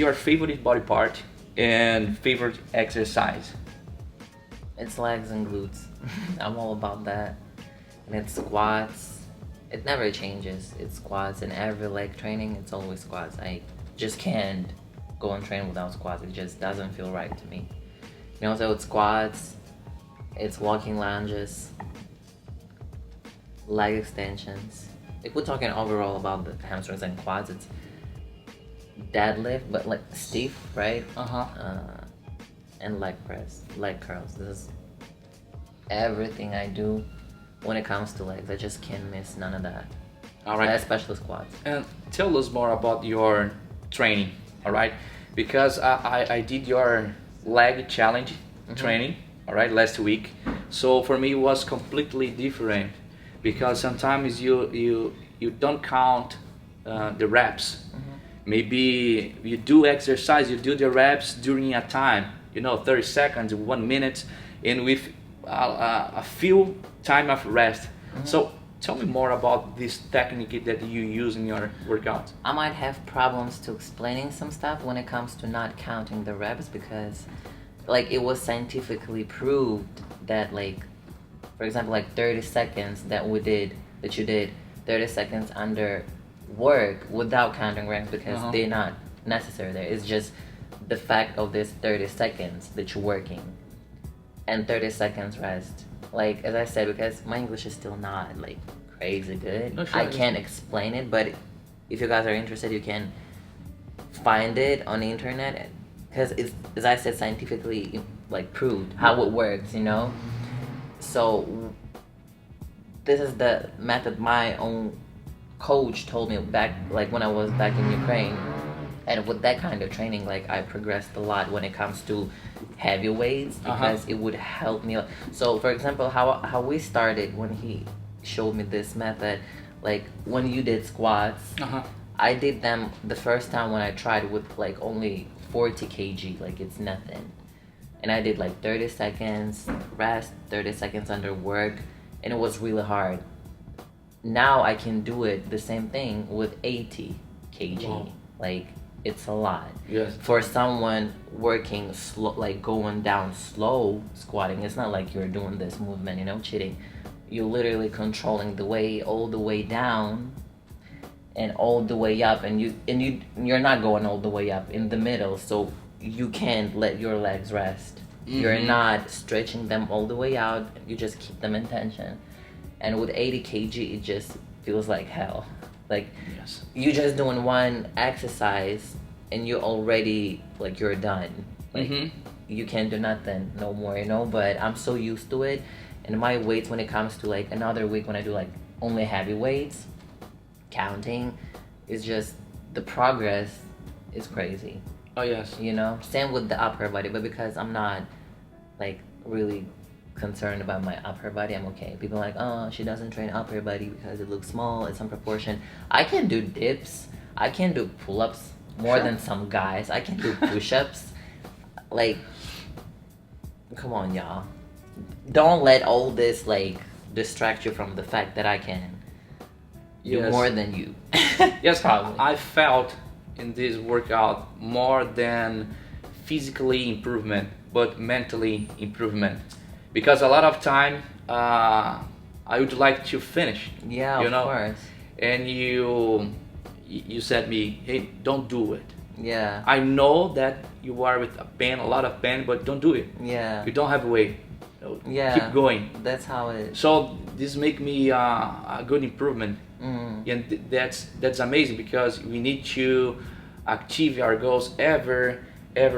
your favorite body part and favorite exercise? It's legs and glutes. I'm all about that. And it's squats. It never changes. It's squats, and every leg training, it's always squats. I just can't go and train without squats. It just doesn't feel right to me. You know, so it's squats, it's walking lunges, leg extensions. If we're talking overall about the hamstrings and quads, it's deadlift, but like stiff, right? And leg press, leg curls. This is everything I do when it comes to legs. I just can't miss none of that. All right. Especially squats. And tell us more about your training, all right? Because I did your leg challenge training, all right, last week. So for me, it was completely different because sometimes you don't count the reps. Maybe you do exercise, you do the reps during a time, 30 seconds, 1 minute, and with a few time of rest. So tell me more about this technique that you use in your workout. I might have problems to explaining some stuff when it comes to not counting the reps, because like it was scientifically proved that, like, for example, like 30 seconds that you did 30 seconds under work without counting reps, because they're not necessary there. It's just the fact of this 30 seconds that you're working and 30 seconds rest. Like, as I said, because my English is still not like crazy good, I can't explain it, but if you guys are interested, you can find it on the internet, because it's, as I said, scientifically like proved how it works, So this is the method my own coach told me back, like when I was back in Ukraine. And with that kind of training, like, I progressed a lot when it comes to heavy weights, because it would help me. So for example, how we started when he showed me this method, like when you did squats, I did them the first time when I tried with like only 40 kg, like it's nothing. And I did like 30 seconds rest, 30 seconds under work, and it was really hard. Now I can do it the same thing with 80 kg. Wow. Like, it's a lot. Yes. For someone working slow, like going down slow squatting, it's not like you're doing this movement, cheating. You're literally controlling the weight all the way down and all the way up, and you're not going all the way up in the middle, so you can't let your legs rest. You're not stretching them all the way out. You just keep them in tension. And with 80 kg, it just feels like hell. Like, you just doing one exercise and you're already, like, you're done. Like, you can't do nothing no more, But I'm so used to it. And my weights, when it comes to, like, another week when I do, like, only heavy weights, counting, is just, the progress is crazy. Oh, yes. Same with the upper body, but because I'm not, like, really concerned about my upper body, I'm okay. People are like, oh, she doesn't train upper body because it looks small, it's unproportioned. I can do dips, I can do pull-ups more than some guys, I can do push-ups. Like, come on, y'all. Don't let all this, like, distract you from the fact that I can do more than you. Yes, probably. I felt in this workout more than physically improvement, but mentally improvement. Because a lot of time, I would like to finish. Yeah, of course. And you said me, hey, don't do it. Yeah. I know that you are with a lot of pain, but don't do it. Yeah. You don't have a way. Yeah. Keep going. That's how it. So this make me a good improvement, and that's amazing, because we need to achieve our goals every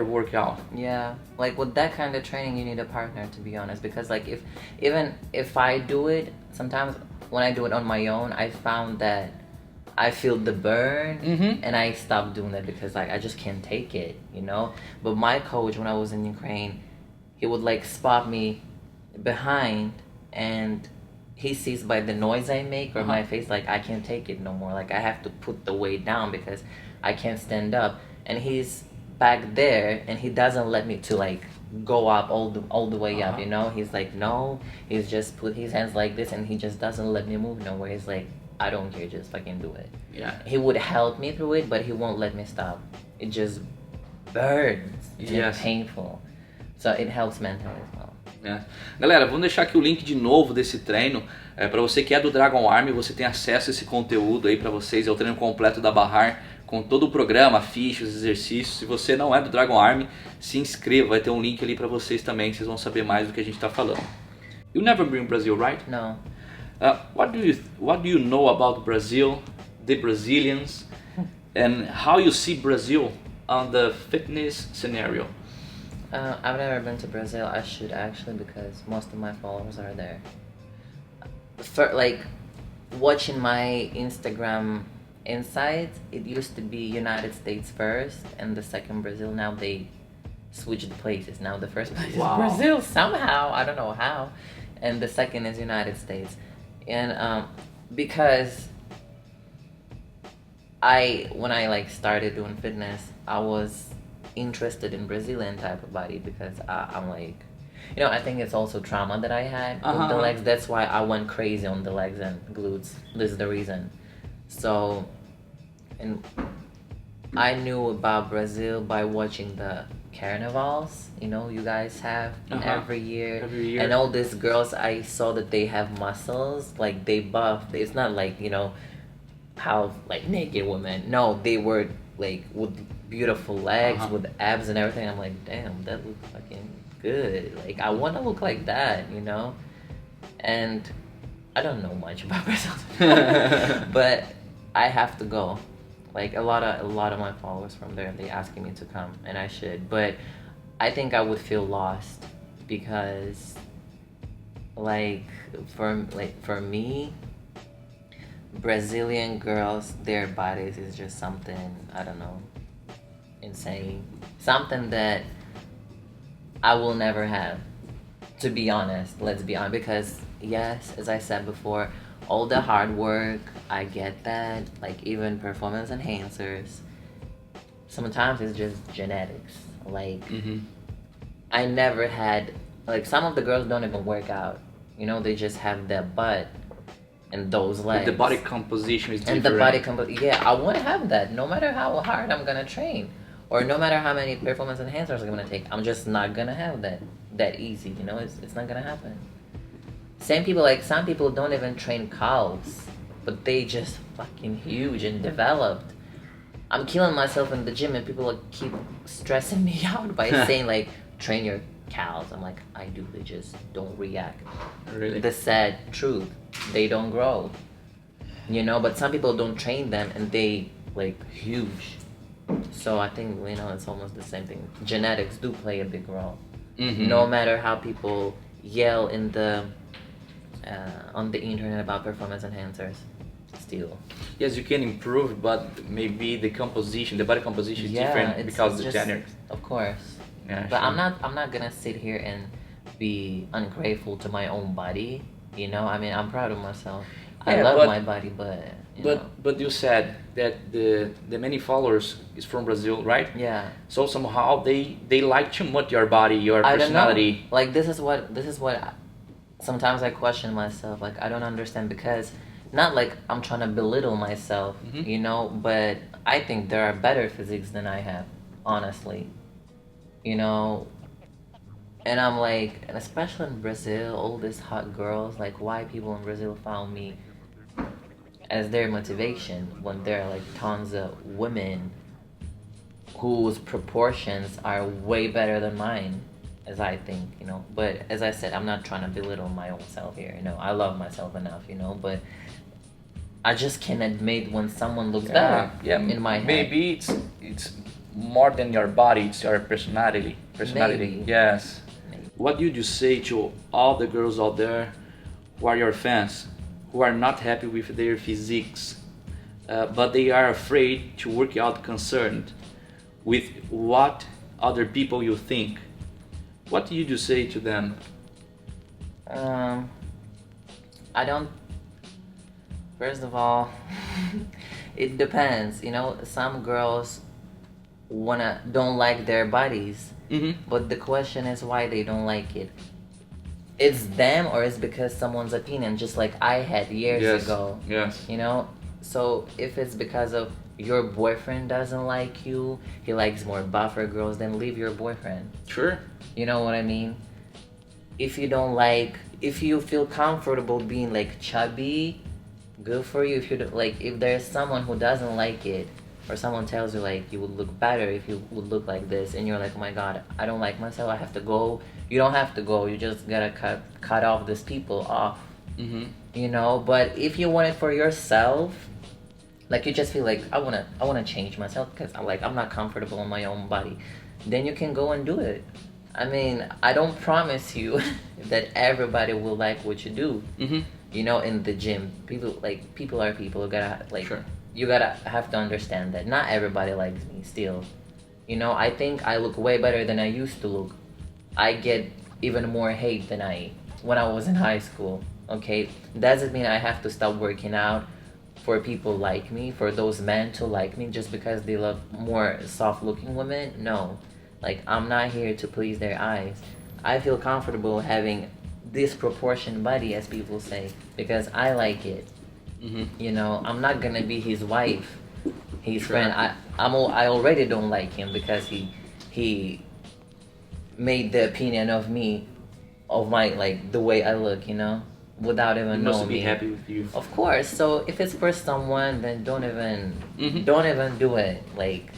workout. Yeah, like with that kind of training, you need a partner, to be honest, because like even if I do it, sometimes when I do it on my own, I found that I feel the burn, and I stopped doing it because like I just can't take it, But my coach, when I was in Ukraine, he would like spot me behind, and he sees by the noise I make or my face, like I can't take it no more. Like I have to put the weight down because I can't stand up, and he's back there and he doesn't let me to like go up all the way up, He's like, no, he's just put his hands like this and he just doesn't let me move nowhere. He's like, I don't care, just fucking do it. Yeah. He would help me through it, but he won't let me stop. It just burns. It's Yes. painful. So it helps mentally as well. Galera, vamos deixar aqui o link de novo desse treino. Para você que é do Dragon Army, você tem acesso a esse conteúdo aí para vocês. É o treino completo da Bakhar, com todo o programa, fichas, exercícios. Se você não é do Dragon Army, se inscreva. Vai ter um link ali para vocês também, vocês vão saber mais do que a gente está falando. You never been to Brazil, right? No. What do you know about Brazil, the Brazilians, and how you see Brazil on the fitness scenario? I've never been to Brazil. I should actually, because most of my followers are there. For like watching my Instagram insights, it used to be United States first and the second Brazil. Now they switched places. Now the first place is Brazil somehow. I don't know how, and the second is United States. And because when I like started doing fitness, I was interested in Brazilian type of body because I'm like, I think it's also trauma that I had with the legs. That's why I went crazy on the legs and glutes. This is the reason. So, and I knew about Brazil by watching the carnivals, you guys have every year. And all these girls, I saw that they have muscles, like they buff. It's not like, how like naked women. No, they were like with beautiful legs, with abs and everything. I'm like, damn, that looks fucking good. Like I want to look like that, And I don't know much about Brazil, but I have to go. Like a lot of my followers from there, they asking me to come, and I should. But I think I would feel lost because, for me, Brazilian girls, their bodies is just something, I don't know, insane. Something that I will never have, to be honest. Let's be honest, because yes, as I said before, all the hard work, I get that. Like even performance enhancers, sometimes it's just genetics. Like I never had, like some of the girls don't even work out. They just have their butt and those legs. But the body composition is different. And the body yeah, I want to have that. No matter how hard I'm gonna train, or no matter how many performance enhancers I'm gonna take, I'm just not gonna have that easy. It's not gonna happen. Same people, like some people don't even train calves, but they just fucking huge and developed. I'm killing myself in the gym and people keep stressing me out by saying like, train your calves. I'm like, I do, they just don't react. Really? The sad truth, they don't grow. But some people don't train them and they like huge. So I think, it's almost the same thing. Genetics do play a big role. No matter how people yell on the internet about performance enhancers, still. Yes, you can improve, but maybe the body composition is different because of the genetics. Of course. Yeah, but sure. I'm not gonna sit here and be ungrateful to my own body. I'm proud of myself. I love my body, but you said that the many followers is from Brazil, right? Yeah. So somehow they like too much your body, your personality. I don't know. Like this is what sometimes I question myself. Like I don't understand, because not like I'm trying to belittle myself, but I think there are better physiques than I have, honestly. And I'm like, and especially in Brazil, all these hot girls, like why people in Brazil found me as their motivation when there are like tons of women whose proportions are way better than mine, as I think, But as I said, I'm not trying to belittle my own self here, I love myself enough, but I just can't admit when someone looks better in my head. Maybe it's more than your body, it's your personality. Maybe. Yes. Maybe. What would you say to all the girls out there who are your fans, who are not happy with their physiques, but they are afraid to work out, concerned with what other people you think? What do you say to them? I don't. First of all, it depends. Some girls don't like their bodies, but the question is why they don't like it. It's them, or it's because someone's opinion, just like I had years ago. Yes. So if it's because of your boyfriend doesn't like you, he likes more buffer girls, then leave your boyfriend. Sure. You know what I mean? If you feel comfortable being like chubby, good for you. If you like, if there's someone who doesn't like it, or someone tells you like you would look better if you would look like this, and you're like, oh my god, I don't like myself, I have to go. You don't have to go. You just gotta cut off these people off. You know. But if you want it for yourself, like you just feel like I wanna change myself because I'm not comfortable in my own body, then you can go and do it. I mean, I don't promise you that everybody will like what you do. You know, in the gym, people are people. You gotta Sure. You gotta have to understand that not everybody likes me still. You know, I think I look way better than I used to look. I get even more hate than when I was in high school. Okay, doesn't mean I have to stop working out for people like me, for those men to like me just because they love more soft-looking women. No, like I'm not here to please their eyes. I feel comfortable having disproportionate body, as people say, because I like it. You know, I'm not gonna be his wife, his friend. I already don't like him because he made the opinion of me, of my like the way I look, you know, without even knowing me. Must be happy with you. Of course. So if it's for someone, then don't even do it. Like,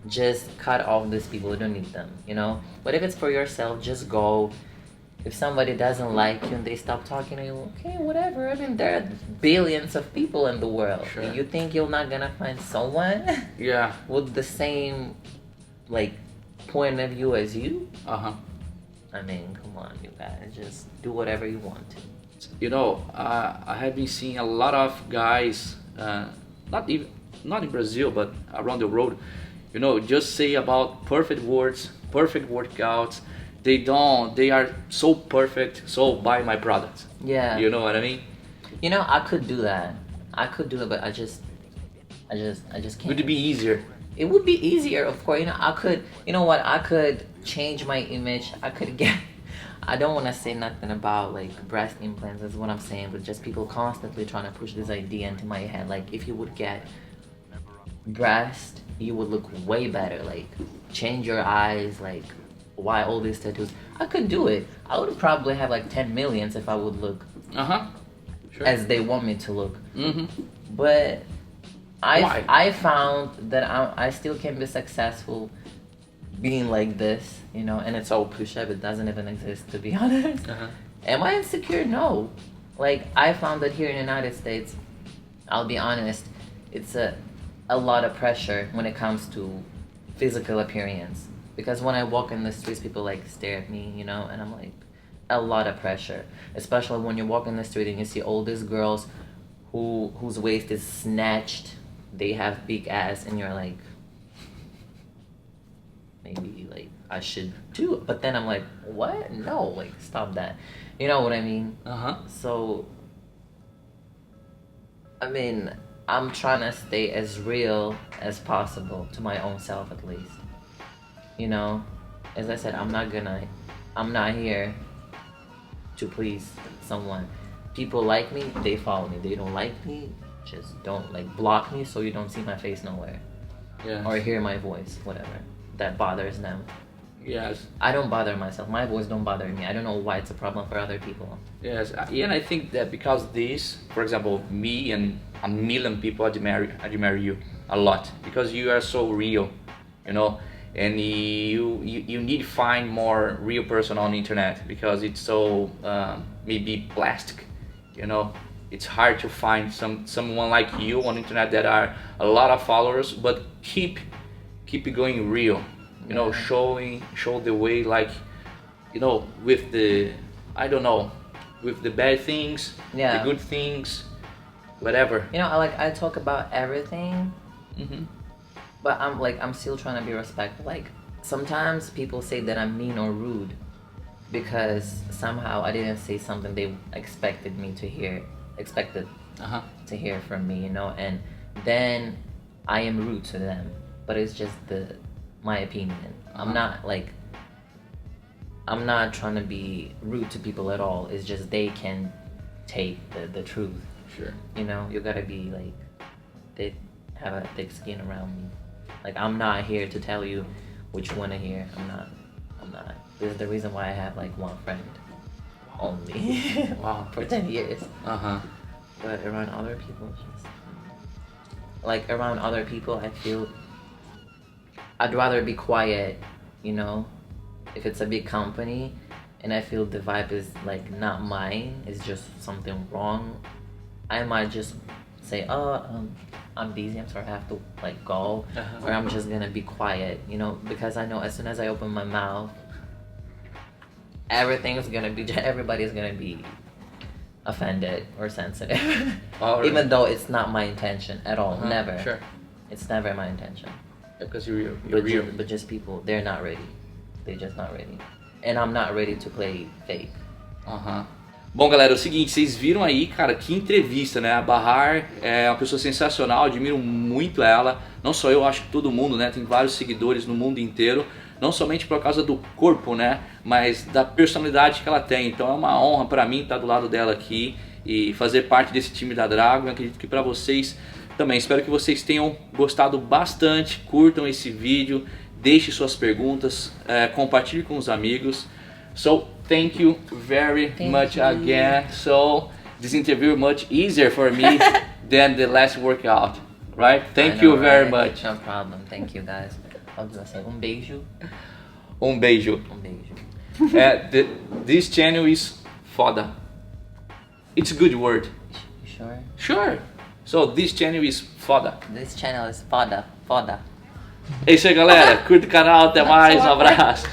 just cut off these people. You don't need them, you know. But if it's for yourself, just go. If somebody doesn't like you and they stop talking to you, okay, whatever. I mean, there are billions of people in the world. Sure. You think you're not gonna find someone with the same like point of view as you? I mean, come on, you guys, just do whatever you want to. You know, I have been seeing a lot of guys, not in Brazil, but around the world. You know, just say about perfect words, perfect workouts. They are so perfect, so buy my product. Yeah. You know what I mean? You know, I could do that. I could do it, but I just can't. Would it be easier? It would be easier, of course. You know, I could change my image. I could get. I don't want to say nothing about like breast implants, is what I'm saying, but just people constantly trying to push this idea into my head. Like, if you would get breast, you would look way better. Like, change your eyes, like. Why all these tattoos? I could do it. I would probably have like 10 millions if I would look Sure. as they want me to look. But I found that I still can be successful being like this, you know, and it's all push-up. It doesn't even exist, to be honest. Am I insecure? No. Like, I found that here in the United States, I'll be honest, it's a lot of pressure when it comes to physical appearance. Because when I walk in the streets, people like stare at me, you know, and I'm like, a lot of pressure. Especially when you walk in the street and you see all these girls whose waist is snatched, they have big ass, and you're like, maybe like I should too. But then I'm like, what? No, like stop that. You know what I mean? So, I mean, I'm trying to stay as real as possible to my own self, at least. You know, as I said, I'm not here to please someone. People like me, they follow me. They don't like me, just don't like block me so you don't see my face nowhere. Or hear my voice, whatever. That bothers them. Yes. I don't bother myself. My voice don't bother me. I don't know why it's a problem for other people. Yes, and I think that because this, for example, me and a million people admire you a lot because you are so real, you know. And you need to find more real person on the internet because it's so maybe plastic, you know. It's hard to find someone like you on the internet that are a lot of followers, but keep it going real, you know, show the way, like, you know, with the, I don't know, with the bad things, the good things, whatever. You know, I talk about everything. But I'm still trying to be respectful. Like, sometimes people say that I'm mean or rude because somehow I didn't say something they expected to hear from me, you know, and then I am rude to them. But it's just my opinion. I'm not trying to be rude to people at all. It's just they can take the truth. Sure. You know, you gotta be like, have a thick skin around me. Like, I'm not here to tell you which one to hear. I'm not. This is the reason why I have like one friend only. Wow. For 10 years. Uh-huh. But around other people, I feel I'd rather be quiet, you know, if it's a big company and I feel the vibe is like not mine, it's just something wrong, I might just say, I'm busy, I'm sorry, I have to like go, or I'm just gonna be quiet, you know, because I know as soon as I open my mouth, everybody's gonna be offended or sensitive. Even though it's not my intention at all. Never. Sure. It's never my intention. Because you're real. But just people, they're not ready. They're just not ready. And I'm not ready to play fake. Bom, galera, é o seguinte, vocês viram aí, cara, que entrevista, né? A Bakhar é uma pessoa sensacional, admiro muito ela. Não só eu, acho que todo mundo, né? Tem vários seguidores no mundo inteiro. Não somente por causa do corpo, né? Mas da personalidade que ela tem. Então é uma honra pra mim estar do lado dela aqui e fazer parte desse time da Dragon. Eu acredito que pra vocês também. Espero que vocês tenham gostado bastante. Curtam esse vídeo, deixem suas perguntas, compartilhe com os amigos. So, thank you very much again. So, this interview much easier for me than the last workout, right? Thank you very much. No problem. Thank you, guys. How do I say? Beijo. Beijo. Beijo. This channel is foda. It's a good word. You sure? Sure. So, this channel is foda. This channel is foda. Foda. É isso aí, galera. Curta o canal. Até mais. Um abraço.